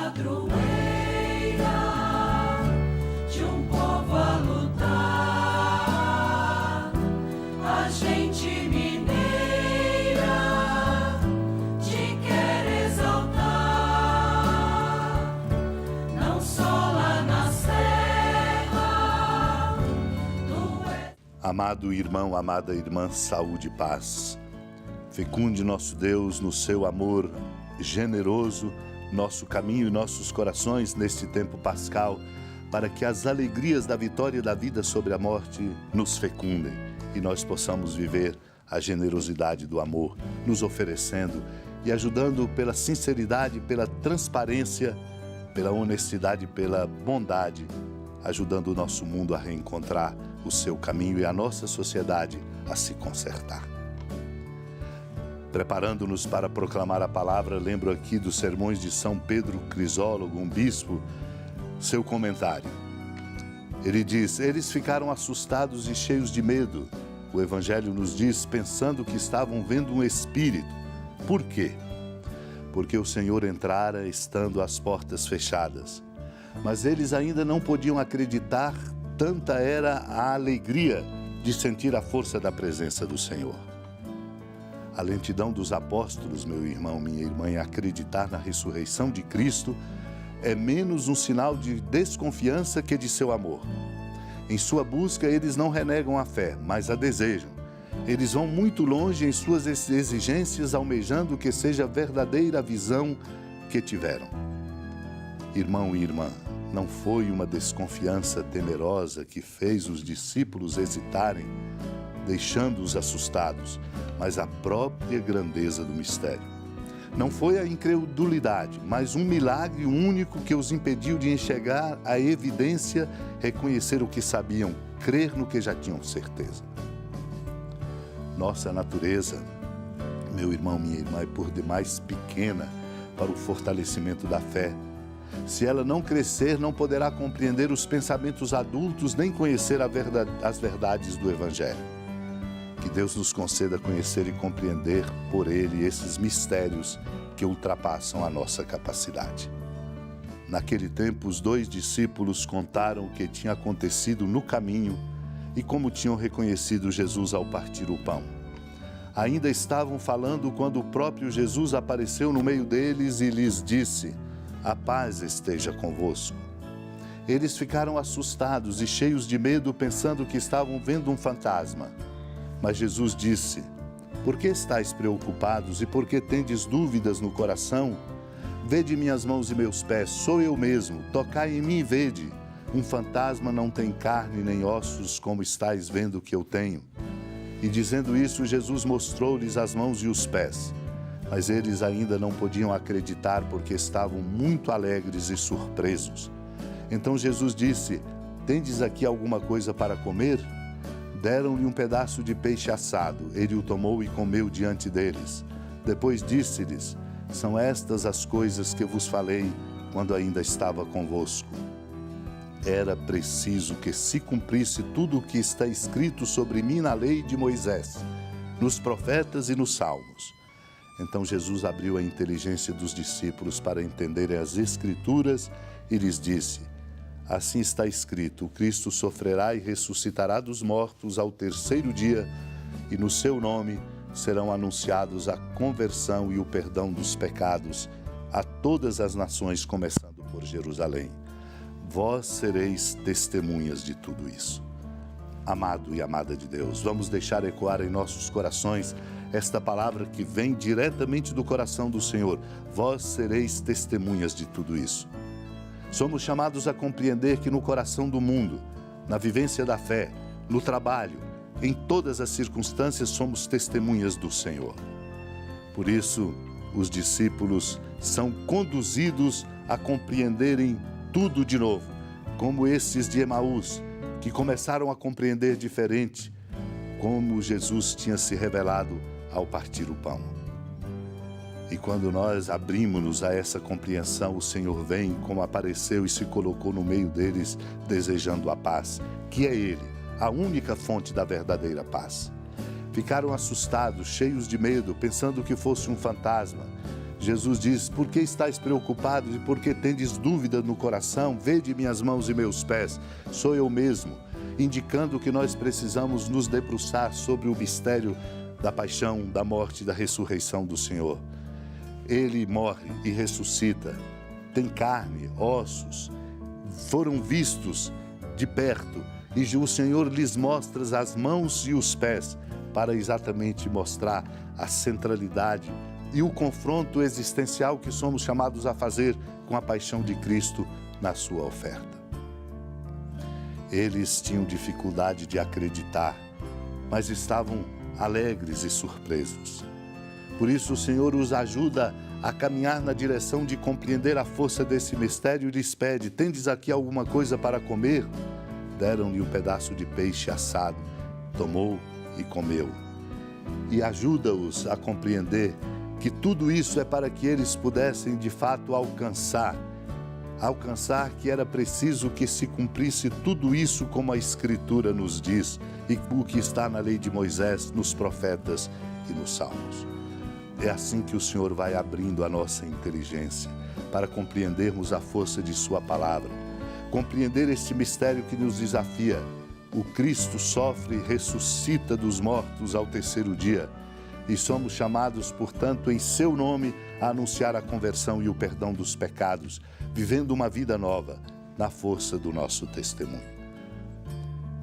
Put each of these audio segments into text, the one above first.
padroeira de um povo a lutar, a gente mineira te quer exaltar, não só lá na serra. Amado irmão, amada irmã, saúde e paz. Fecunde nosso Deus no seu amor generoso, nosso caminho e nossos corações neste tempo pascal, para que as alegrias da vitória da vida sobre a morte nos fecundem e nós possamos viver a generosidade do amor, nos oferecendo e ajudando pela sinceridade, pela transparência, pela honestidade, pela bondade, ajudando o nosso mundo a reencontrar o seu caminho e a nossa sociedade a se consertar. Preparando-nos para proclamar a palavra, lembro aqui dos sermões de São Pedro Crisólogo, um bispo, seu comentário. Ele diz: eles ficaram assustados e cheios de medo. O Evangelho nos diz, pensando que estavam vendo um espírito. Por quê? Porque o Senhor entrara estando as portas fechadas. Mas eles ainda não podiam acreditar, tanta era a alegria de sentir a força da presença do Senhor. A lentidão dos apóstolos, meu irmão, minha irmã, em acreditar na ressurreição de Cristo é menos um sinal de desconfiança que de seu amor. Em sua busca, eles não renegam a fé, mas a desejam. Eles vão muito longe em suas exigências, almejando que seja verdadeira a visão que tiveram. Irmão e irmã, não foi uma desconfiança temerosa que fez os discípulos hesitarem, deixando-os assustados, mas a própria grandeza do mistério. Não foi a incredulidade, mas um milagre único que os impediu de enxergar a evidência, reconhecer o que sabiam, crer no que já tinham certeza. Nossa natureza, meu irmão, minha irmã, é por demais pequena para o fortalecimento da fé. Se ela não crescer, não poderá compreender os pensamentos adultos, nem conhecer as verdades do Evangelho. Que Deus nos conceda conhecer e compreender por Ele esses mistérios que ultrapassam a nossa capacidade. Naquele tempo, os 2 discípulos contaram o que tinha acontecido no caminho e como tinham reconhecido Jesus ao partir o pão. Ainda estavam falando quando o próprio Jesus apareceu no meio deles e lhes disse: "A paz esteja convosco." Eles ficaram assustados e cheios de medo, pensando que estavam vendo um fantasma. Mas Jesus disse: "Por que estáis preocupados e por que tendes dúvidas no coração? Vede minhas mãos e meus pés, sou eu mesmo, tocai em mim e vede. Um fantasma não tem carne nem ossos, como estáis vendo que eu tenho." E dizendo isso, Jesus mostrou-lhes as mãos e os pés. Mas eles ainda não podiam acreditar porque estavam muito alegres e surpresos. Então Jesus disse: "Tendes aqui alguma coisa para comer?" Deram-lhe um pedaço de peixe assado. Ele o tomou e comeu diante deles. Depois disse-lhes: "São estas as coisas que vos falei quando ainda estava convosco." Era preciso que se cumprisse tudo o que está escrito sobre mim na lei de Moisés, nos profetas e nos salmos. Então Jesus abriu a inteligência dos discípulos para entenderem as Escrituras e lhes disse: "Assim está escrito, o Cristo sofrerá e ressuscitará dos mortos ao 3º dia, e no seu nome serão anunciados a conversão e o perdão dos pecados a todas as nações, começando por Jerusalém. Vós sereis testemunhas de tudo isso." Amado e amada de Deus, vamos deixar ecoar em nossos corações esta palavra que vem diretamente do coração do Senhor. Vós sereis testemunhas de tudo isso. Somos chamados a compreender que no coração do mundo, na vivência da fé, no trabalho, em todas as circunstâncias, somos testemunhas do Senhor. Por isso, os discípulos são conduzidos a compreenderem tudo de novo, como esses de Emaús, que começaram a compreender diferente como Jesus tinha se revelado ao partir o pão. E quando nós abrimos-nos a essa compreensão, o Senhor vem, como apareceu e se colocou no meio deles, desejando a paz, que é Ele, a única fonte da verdadeira paz. Ficaram assustados, cheios de medo, pensando que fosse um fantasma. Jesus diz: por que estáis preocupados e por que tendes dúvida no coração? Vede minhas mãos e meus pés, sou eu mesmo, indicando que nós precisamos nos debruçar sobre o mistério da paixão, da morte e da ressurreição do Senhor. Ele morre e ressuscita, tem carne, ossos, foram vistos de perto e o Senhor lhes mostra as mãos e os pés para exatamente mostrar a centralidade e o confronto existencial que somos chamados a fazer com a paixão de Cristo na sua oferta. Eles tinham dificuldade de acreditar, mas estavam alegres e surpresos. Por isso o Senhor os ajuda a caminhar na direção de compreender a força desse mistério e lhes pede: tendes aqui alguma coisa para comer? Deram-lhe um pedaço de peixe assado, tomou e comeu. E ajuda-os a compreender que tudo isso é para que eles pudessem de fato alcançar que era preciso que se cumprisse tudo isso como a Escritura nos diz e o que está na lei de Moisés, nos profetas e nos salmos. É assim que o Senhor vai abrindo a nossa inteligência para compreendermos a força de sua palavra, compreender este mistério que nos desafia. O Cristo sofre e ressuscita dos mortos ao terceiro dia e somos chamados, portanto, em seu nome, a anunciar a conversão e o perdão dos pecados, vivendo uma vida nova na força do nosso testemunho.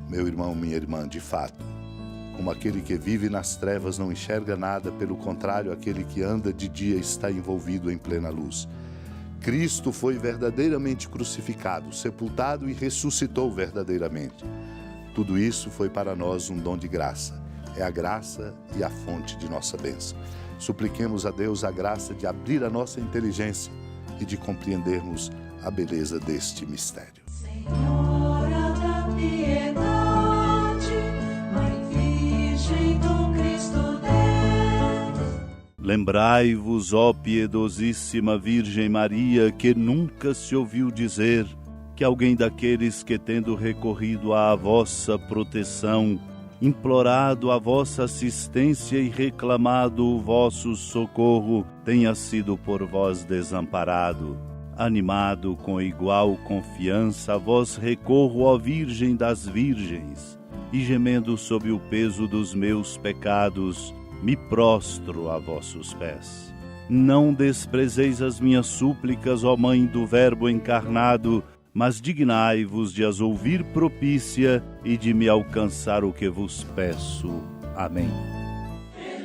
Meu irmão, minha irmã, de fato, como aquele que vive nas trevas não enxerga nada, pelo contrário, aquele que anda de dia está envolvido em plena luz. Cristo foi verdadeiramente crucificado, sepultado e ressuscitou verdadeiramente. Tudo isso foi para nós um dom de graça. É a graça e a fonte de nossa bênção. Supliquemos a Deus a graça de abrir a nossa inteligência e de compreendermos a beleza deste mistério. Senhora da piedade, Mãe Virgem do Cristo Deus. Lembrai-vos, ó piedosíssima Virgem Maria, que nunca se ouviu dizer que alguém daqueles que, tendo recorrido à vossa proteção, implorado a vossa assistência e reclamado o vosso socorro, tenha sido por vós desamparado. Animado com igual confiança, a vós recorro, ó Virgem das Virgens, e gemendo sob o peso dos meus pecados, me prostro a vossos pés. Não desprezeis as minhas súplicas, ó Mãe do Verbo encarnado, mas dignai-vos de as ouvir propícia e de me alcançar o que vos peço. Amém.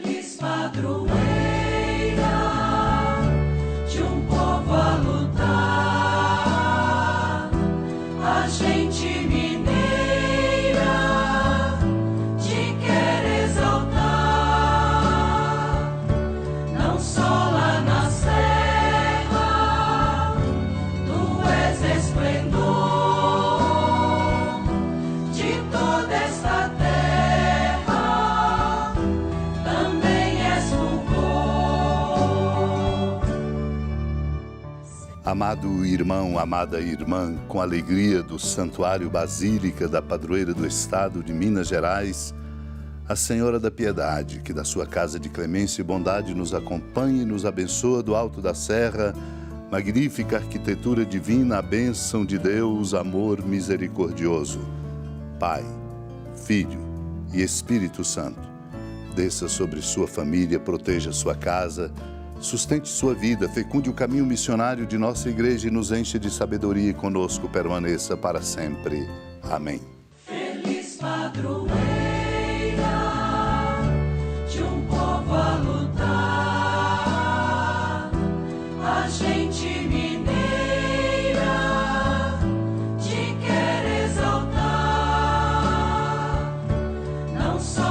Feliz padroeira de um povo a lutar, a gente mineira te quer exaltar, não só lá na serra, tu és esplendor de toda esta terra, também és fulgor. Amado irmão, amada irmã, com alegria do Santuário Basílica da Padroeira do Estado de Minas Gerais, a Senhora da Piedade, que da sua casa de clemência e bondade nos acompanha e nos abençoa do alto da serra, magnífica arquitetura divina, a bênção de Deus, amor misericordioso. Pai, Filho e Espírito Santo, desça sobre sua família, proteja sua casa, sustente sua vida, fecunde o caminho missionário de nossa igreja e nos enche de sabedoria e conosco permaneça para sempre. Amém. Feliz padroeira de um povo a lutar, a gente mineira te quer exaltar, não só